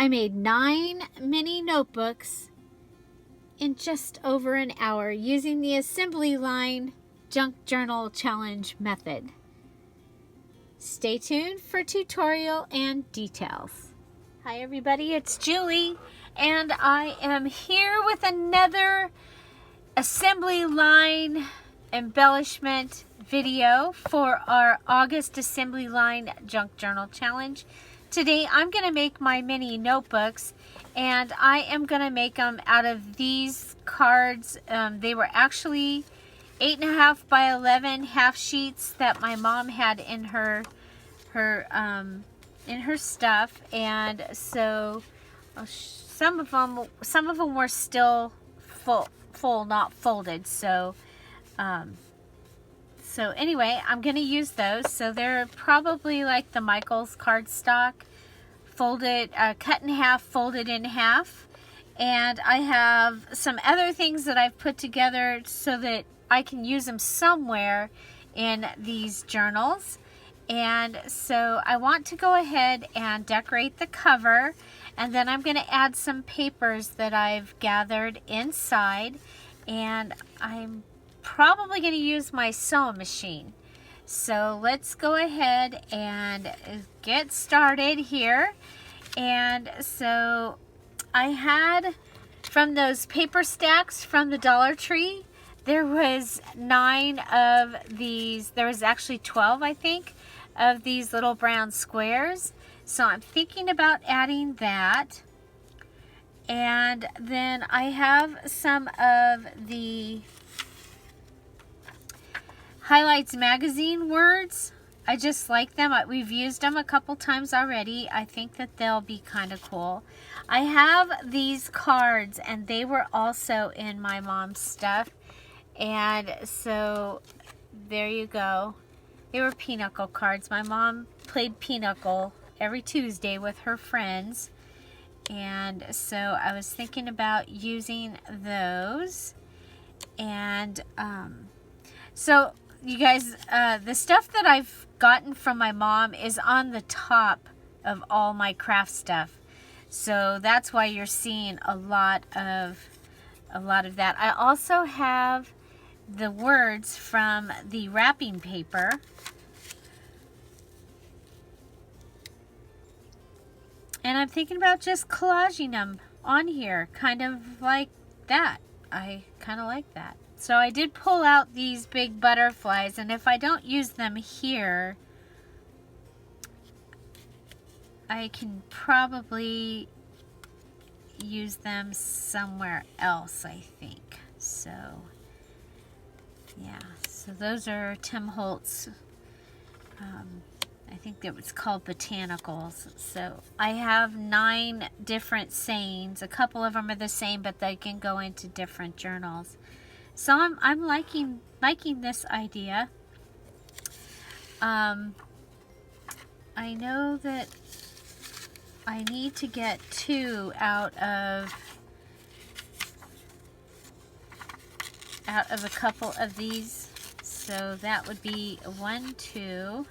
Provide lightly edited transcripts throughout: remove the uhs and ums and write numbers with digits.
I made 9 mini notebooks in just over an hour using the assembly line junk journal challenge method. Stay tuned for tutorial and details. Hi everybody, it's Julie, and I am here with another assembly line embellishment video for our August assembly line junk journal challenge. Today I'm going to make my mini notebooks, and I am going to make them out of these cards. They were actually 8.5 by 11 half sheets that my mom had in her stuff, and so some of them were still full, not folded. So anyway, I'm going to use those. So they're probably like the Michaels cardstock, folded, cut in half, folded in half. And I have some other things that I've put together so that I can use them somewhere in these journals. And so I want to go ahead and decorate the cover, and then I'm going to add some papers that I've gathered inside, and I'm probably going to use my sewing machine. So let's go ahead and get started here. And so I had, from those paper stacks from the Dollar Tree, there was 9 of these. There was actually 12, I think, of these little brown squares. So I'm thinking about adding that. And then I have some of the Highlights magazine words. I just like them. We've used them a couple times already. I think that they'll be kind of cool. I have these cards, and they were also in my mom's stuff. And so there you go. They were pinochle cards. My mom played pinochle every Tuesday with her friends. And so I was thinking about using those. And so you guys, the stuff that I've gotten from my mom is on the top of all my craft stuff. So that's why you're seeing a lot of that. I also have the words from the wrapping paper. And I'm thinking about just collaging them on here, kind of like that. I kind of like that. So I did pull out these big butterflies, and if I don't use them here, I can probably use them somewhere else, I think. So yeah, so those are Tim Holtz. I think it was called Botanicals. So I have 9 different sayings. A couple of them are the same, but they can go into different journals. So I'm liking this idea. I know that I need to get 2 out of a couple of these. So that would be 1, 2.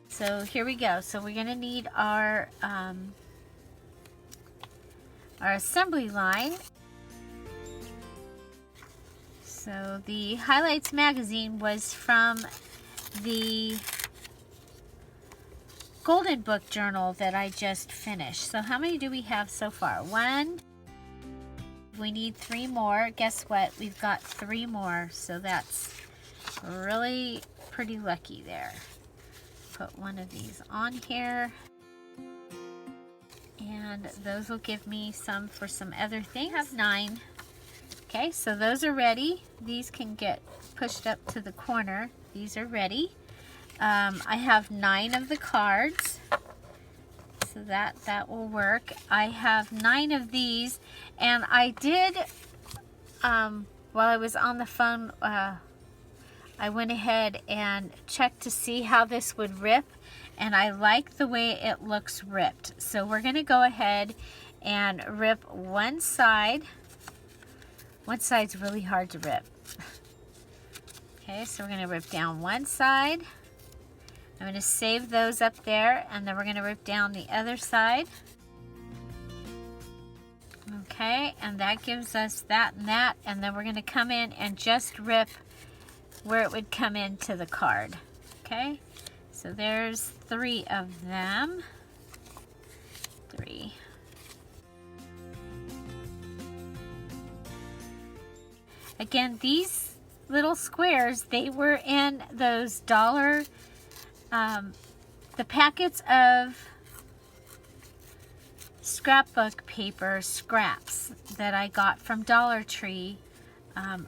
So here we go. So we're going to need our assembly line. So the Highlights magazine was from the Golden Book journal that I just finished. So how many do we have so far? 1. We need 3 more. Guess what? We've got 3 more. So that's really pretty lucky there. Put one of these on here. And those will give me some for some other things. I have 9. Okay, so those are ready. These can get pushed up to the corner. These are ready. I have 9 of the cards, so that will work. I have 9 of these, and I did, while I was on the phone, I went ahead and checked to see how this would rip, and I like the way it looks ripped. So we're going to go ahead and rip one side. One side's really hard to rip. Okay, so we're going to rip down one side. I'm going to save those up there, and then we're going to rip down the other side. Okay, and that gives us that and that, and then we're going to come in and just rip where it would come into the card. Okay, so there's 3 of them. 3. Again, these little squares, they were in those dollar, the packets of scrapbook paper scraps that I got from Dollar Tree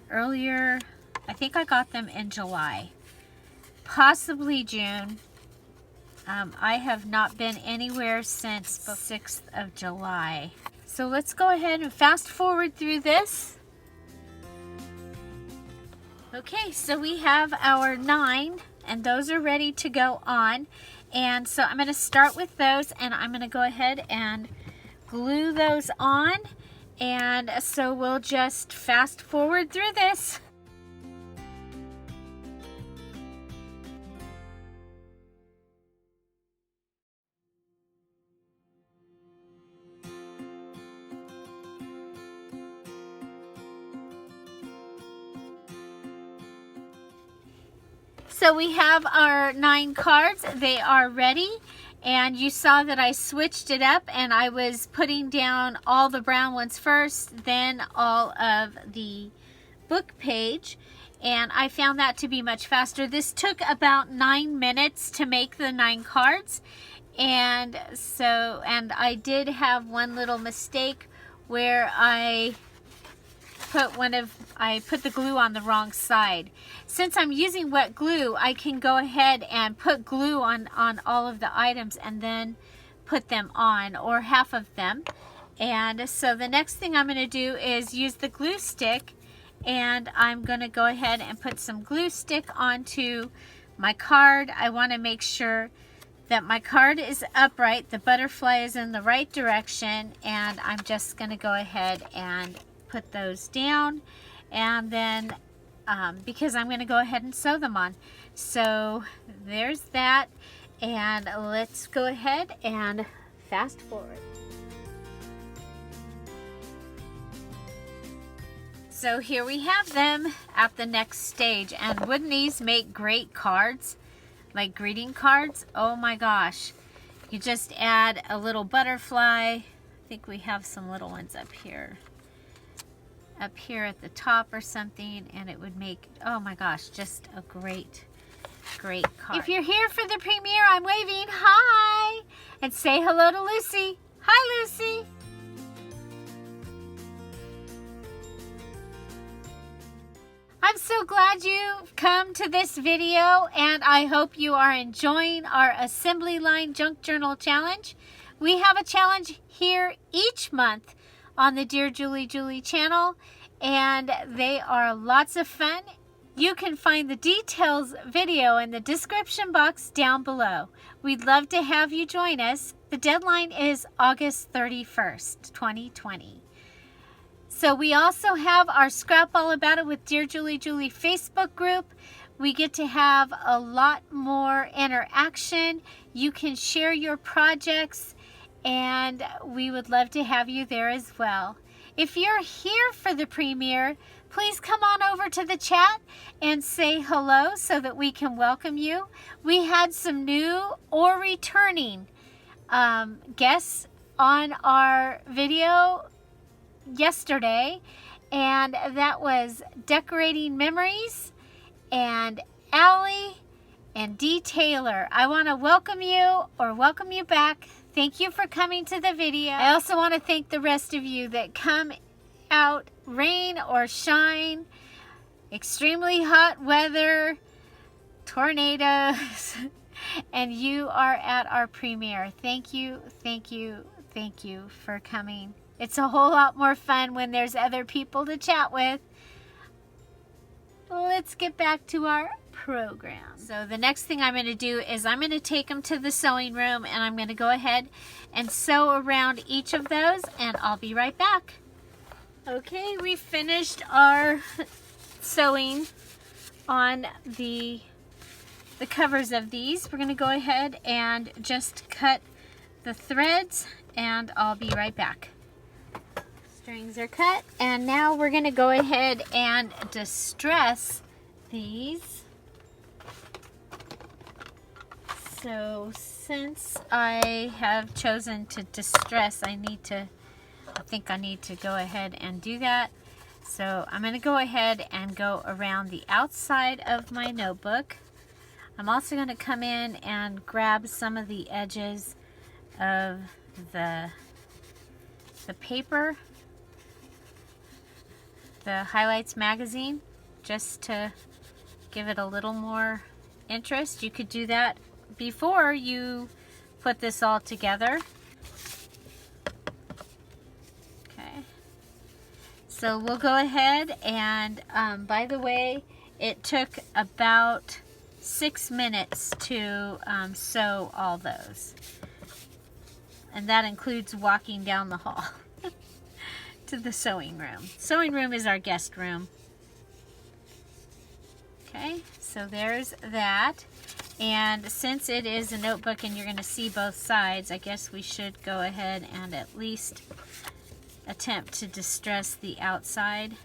earlier. I think I got them in July, possibly June. I have not been anywhere since the 6th of July. So let's go ahead and fast forward through this. Okay, so we have our 9, and those are ready to go on. And so I'm going to start with those, and I'm going to go ahead and glue those on. And so we'll just fast forward through this. So we have our 9 cards. They are ready, and you saw that I switched it up, and I was putting down all the brown ones first, then all of the book page, and I found that to be much faster. This took about 9 minutes to make the 9 cards, and I did have one little mistake where I put the glue on the wrong side. Since I'm using wet glue, I can go ahead and put glue on all of the items and then put them on, or half of them. And so the next thing I'm going to do is use the glue stick, and I'm going to go ahead and put some glue stick onto my card. I want to make sure that my card is upright, the butterfly is in the right direction, and I'm just going to go ahead and put those down, and then because I'm going to go ahead and sew them on. So there's that, and let's go ahead and fast forward. So here we have them at the next stage, and wouldn't these make great cards, like greeting cards? Oh my gosh, you just add a little butterfly. I think we have some little ones up here at the top or something, and it would make, oh my gosh, just a great card. If you're here for the premiere, I'm waving hi, and say hello to Lucy. Hi, Lucy. I'm so glad you've come to this video, and I hope you are enjoying our assembly line junk journal challenge. We have a challenge here each month on the Dear Julie channel, and they are lots of fun. You can find the details video in the description box down below. We'd love to have you join us. The deadline is August 31st, 2020. So we also have our Scrap All About It with Dear Julie Facebook group. We get to have a lot more interaction. You can share your projects, and we would love to have you there as well. If you're here for the premiere, please come on over to the chat and say hello so that we can welcome you. We had some new or returning guests on our video yesterday, and that was Decorating Memories and Allie and D. Taylor. I want to welcome you back. Thank you for coming to the video. I also want to thank the rest of you that come out, rain or shine, extremely hot weather, tornadoes, and you are at our premiere. Thank you for coming. It's a whole lot more fun when there's other people to chat with. Let's get back to our program. So the next thing I'm going to do is I'm going to take them to the sewing room, and I'm going to go ahead and sew around each of those, and I'll be right back. Okay, we finished our sewing on the the covers of these. We're going to go ahead and just cut the threads, and I'll be right back. Strings are cut, and now we're going to go ahead and distress these. So since I have chosen to distress, I think I need to go ahead and do that. So I'm going to go ahead and go around the outside of my notebook. I'm also going to come in and grab some of the edges of the paper, the Highlights magazine, just to give it a little more interest. You could do that before you put this all together. Okay, so we'll go ahead and by the way, it took about 6 minutes to sew all those, and that includes walking down the hall to the sewing room. Sewing room is our guest room. Okay, so there's that. And since it is a notebook and you're going to see both sides, I guess we should go ahead and at least attempt to distress the outside.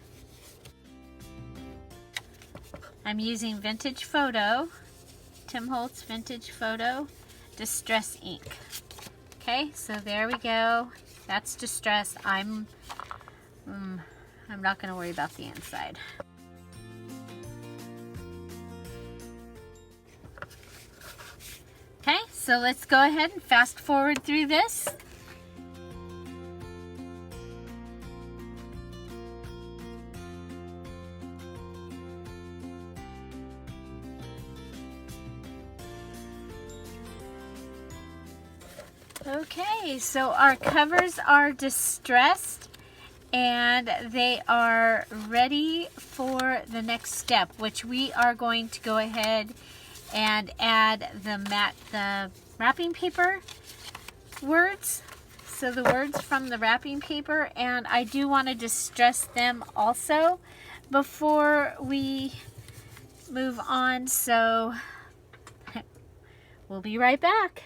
I'm using Vintage Photo, Tim Holtz Vintage Photo Distress ink. Okay, so there we go. That's distressed. I'm not going to worry about the inside. Okay, so let's go ahead and fast forward through this. Okay, so our covers are distressed and they are ready for the next step, which we are going to go ahead and add the wrapping paper words. So the words from the wrapping paper, and I do want to distress them also before we move on. So we'll be right back.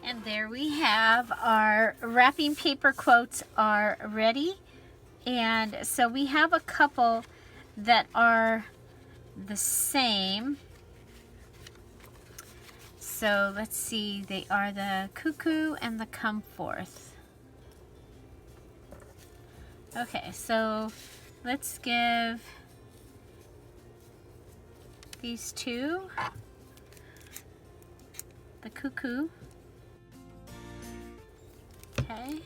And there we have our wrapping paper quotes are ready. And so we have a couple that are the same. So let's see, they are the Cuckoo and the Come Forth. Okay, so let's give these two the Cuckoo. Okay.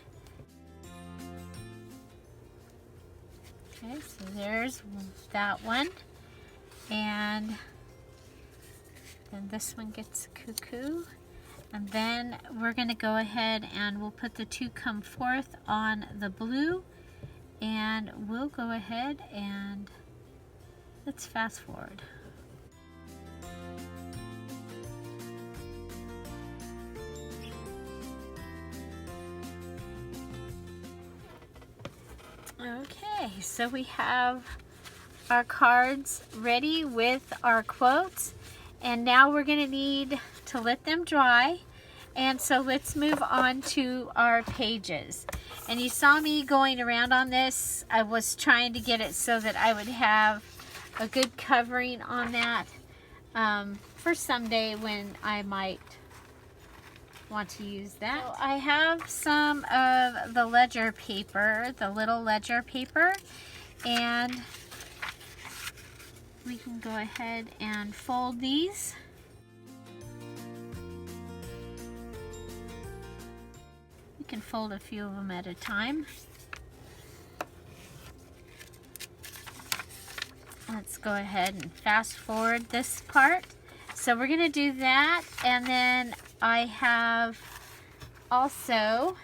Okay, so there's that one. And then this one gets Cuckoo. And then we're going to go ahead and we'll put the two Come Forth on the blue. And we'll go ahead and let's fast forward. Okay, so we have our cards ready with our quotes, and now we're going to need to let them dry. And so let's move on to our pages. And you saw me going around on this. I was trying to get it so that I would have a good covering on that for someday when I might want to use that. So I have some of the ledger paper, the little ledger paper, and we can go ahead and fold these. You can fold a few of them at a time. Let's go ahead and fast forward this part. So we're going to do that, and then I have also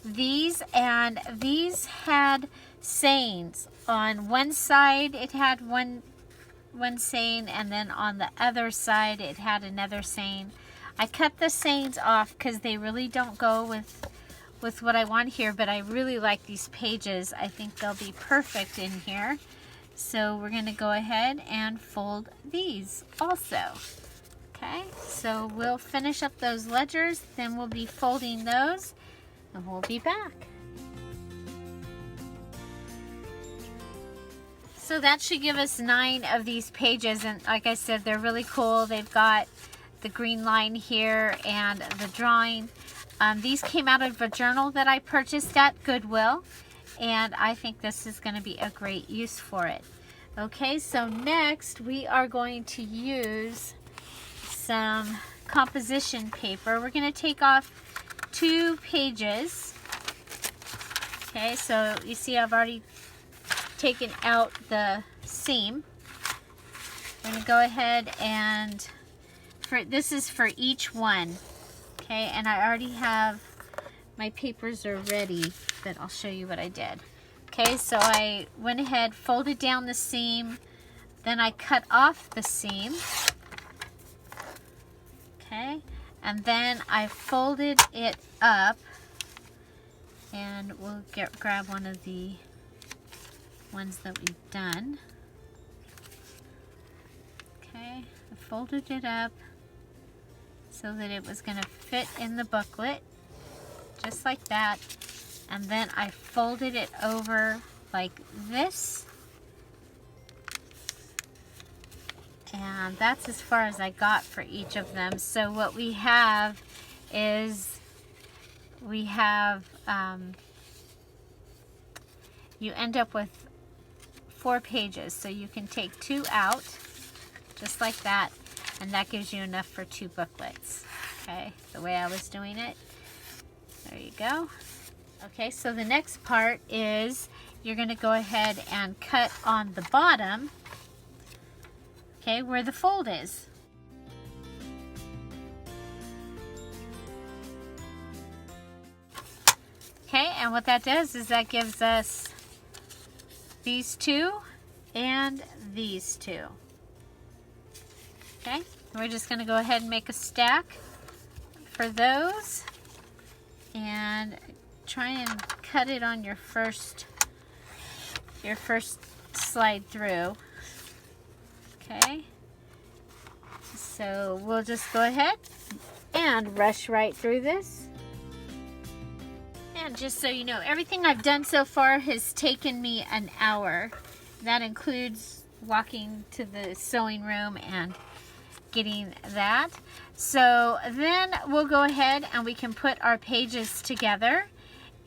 these, and these had sayings. On one side it had one saying, and then on the other side it had another saying. I cut the sayings off because they really don't go with what I want here, but I really like these pages. I think they'll be perfect in here. So we're going to go ahead and fold these also. Okay, so we'll finish up those ledgers, then we'll be folding those, and we'll be back. So that should give us 9 of these pages, and like I said, they're really cool. They've got the green line here and the drawing. These came out of a journal that I purchased at Goodwill, and I think this is going to be a great use for it. Okay, so next we are going to use some composition paper. We're going to take off 2 pages. Okay, so you see I've already taken out the seam. I'm going to go ahead and this is for each one. Okay, and I already have my papers are ready, but I'll show you what I did. Okay, so I went ahead, folded down the seam, then I cut off the seam. Okay, and then I folded it up, and we'll grab one of the ones that we've done. Okay, I folded it up so that it was going to fit in the booklet, just like that. And then I folded it over like this. And that's as far as I got for each of them. So what we have is, we have, you end up with 4 pages. So you can take 2 out, just like that. And that gives you enough for 2 booklets. Okay, the way I was doing it. There you go. Okay, so the next part is you're going to go ahead and cut on the bottom, okay, where the fold is. Okay, and what that does is that gives us these 2 and these 2. Okay, we're just going to go ahead and make a stack for those, and try and cut it on your first slide through. Okay, so we'll just go ahead and rush right through this. And just so you know, everything I've done so far has taken me an hour. That includes walking to the sewing room and getting that. So then we'll go ahead and we can put our pages together.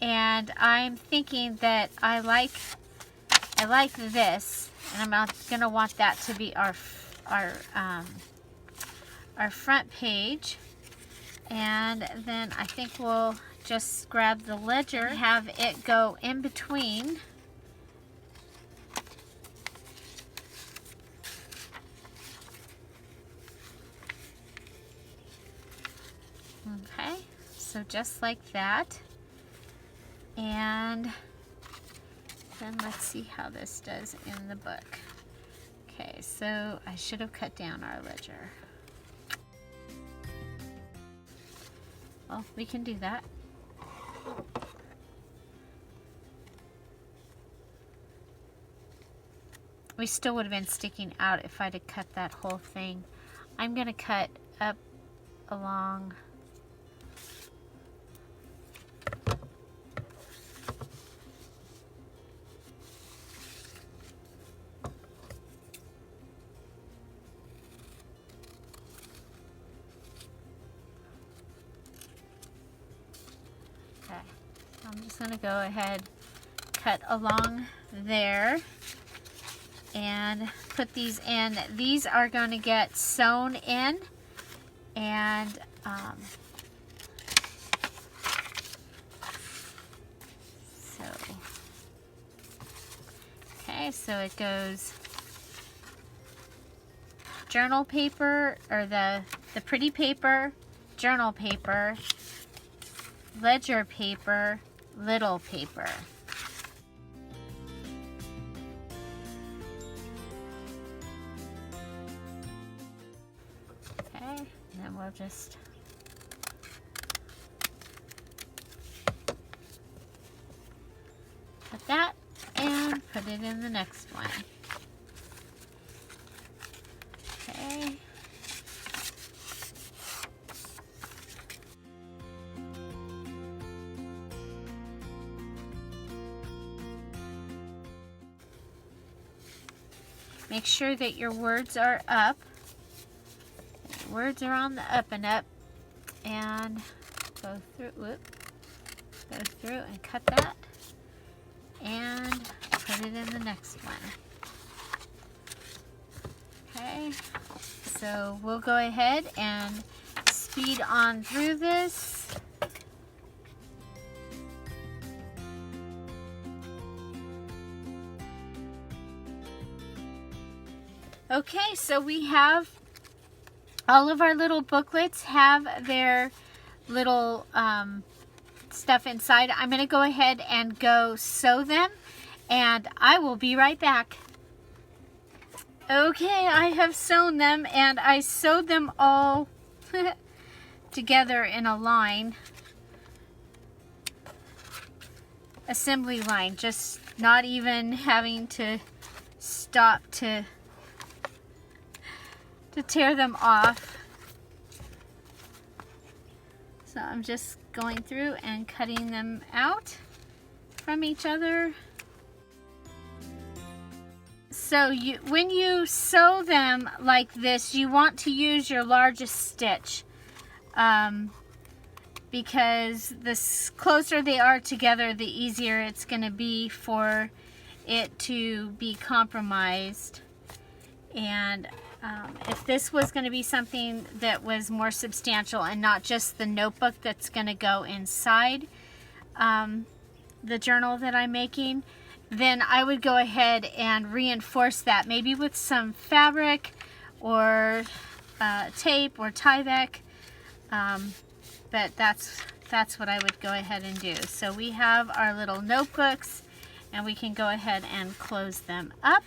And I'm thinking that I like this, and I'm gonna want that to be our front page. And then I think we'll just grab the ledger, have it go in between. Okay, so just like that. And then let's see how this does in the book. Okay, so I should have cut down our ledger. Well, we can do that. We still would have been sticking out if I'd have cut that whole thing. I'm going to cut up along. I'm just going to go ahead, cut along there, and put these in. These are going to get sewn in, and okay, so it goes journal paper, or the pretty paper, journal paper, ledger paper, little paper. Okay, and then we'll just put that and put it in the next one. Make sure that your words are up. Your words are on the up and up. And go through, and cut that. And put it in the next one. Okay, so we'll go ahead and speed on through this. Okay, so we have all of our little booklets have their little stuff inside. I'm going to go ahead and go sew them, and I will be right back. Okay, I have sewn them, and I sewed them all together in a line, assembly line, just not even having to stop to tear them off. So I'm just going through and cutting them out from each other. So when you sew them like this, you want to use your largest stitch, because the closer they are together, the easier it's going to be for it to be compromised. And if this was going to be something that was more substantial and not just the notebook that's going to go inside the journal that I'm making, then I would go ahead and reinforce that, maybe with some fabric or tape or Tyvek, but that's what I would go ahead and do. So we have our little notebooks, and we can go ahead and close them up,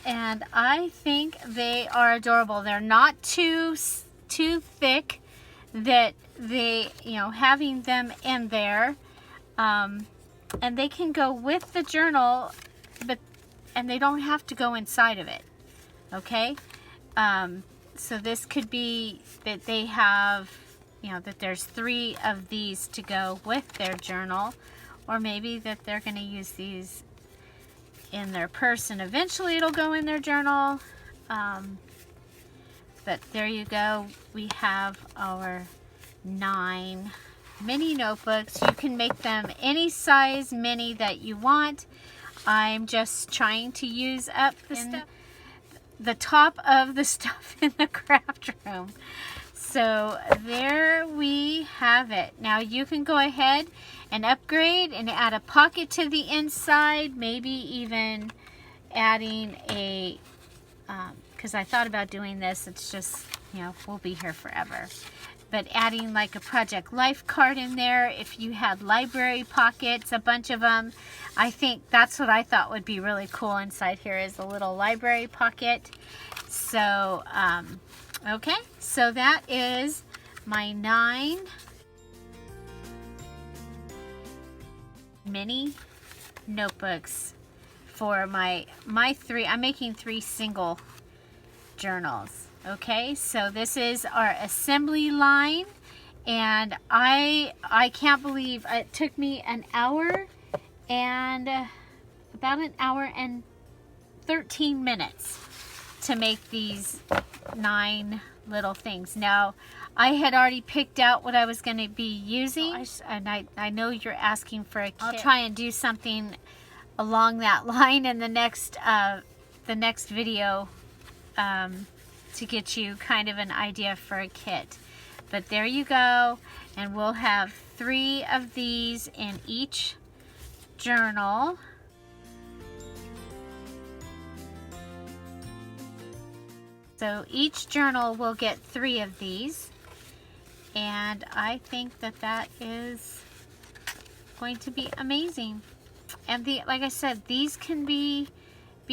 and I think they are adorable. They're not too thick that they, having them in there, and they can go with the journal, and they don't have to go inside of it. Okay, so this could be that they have, that there's 3 of these to go with their journal, or maybe that they're going to use these in their purse and eventually it'll go in their journal. But there you go. We have our 9 mini notebooks. You can make them any size mini that you want. I'm just trying to use up the top of the stuff in the craft room. So there we have it. Now you can go ahead and upgrade and add a pocket to the inside, maybe even adding a, because I thought about doing this, it's just, we'll be here forever. But adding like a Project Life card in there, if you had library pockets, a bunch of them, I think that's what I thought would be really cool inside here, is a little library pocket. So, okay, so that is my 9 mini notebooks for my 3. I'm making 3 single journals. Okay, so this is our assembly line, and I can't believe it took me an hour and about an hour and 13 minutes to make these 9 little things. Now, I had already picked out what I was going to be using, and I know you're asking for a kit. I'll try and do something along that line in the next video to get you kind of an idea for a kit. But there you go, and we'll have 3 of these in each journal. So each journal will get 3 of these, and I think that is going to be amazing. And like I said, these can be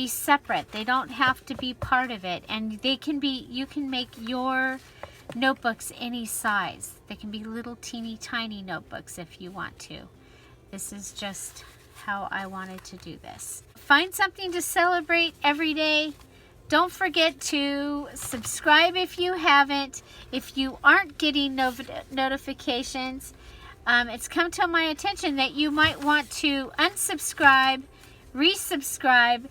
separate. They don't have to be part of it, and they can be, you can make your notebooks any size. They can be little teeny tiny notebooks if you want to. This is just how I wanted to do this. Find something to celebrate every day. Don't forget to subscribe if you haven't. If you aren't getting notifications, it's come to my attention that you might want to unsubscribe, resubscribe,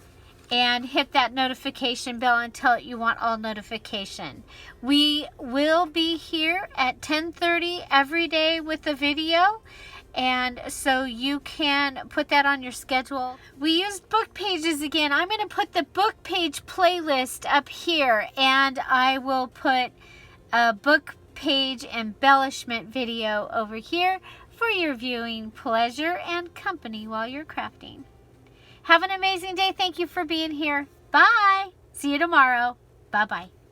and hit that notification bell and tell it you want all notification. We will be here at 10:30 every day with a video, and so you can put that on your schedule. We used book pages again. I'm going to put the book page playlist up here, and I will put a book page embellishment video over here for your viewing pleasure and company while you're crafting. Have an amazing day. Thank you for being here. Bye. See you tomorrow. Bye-bye.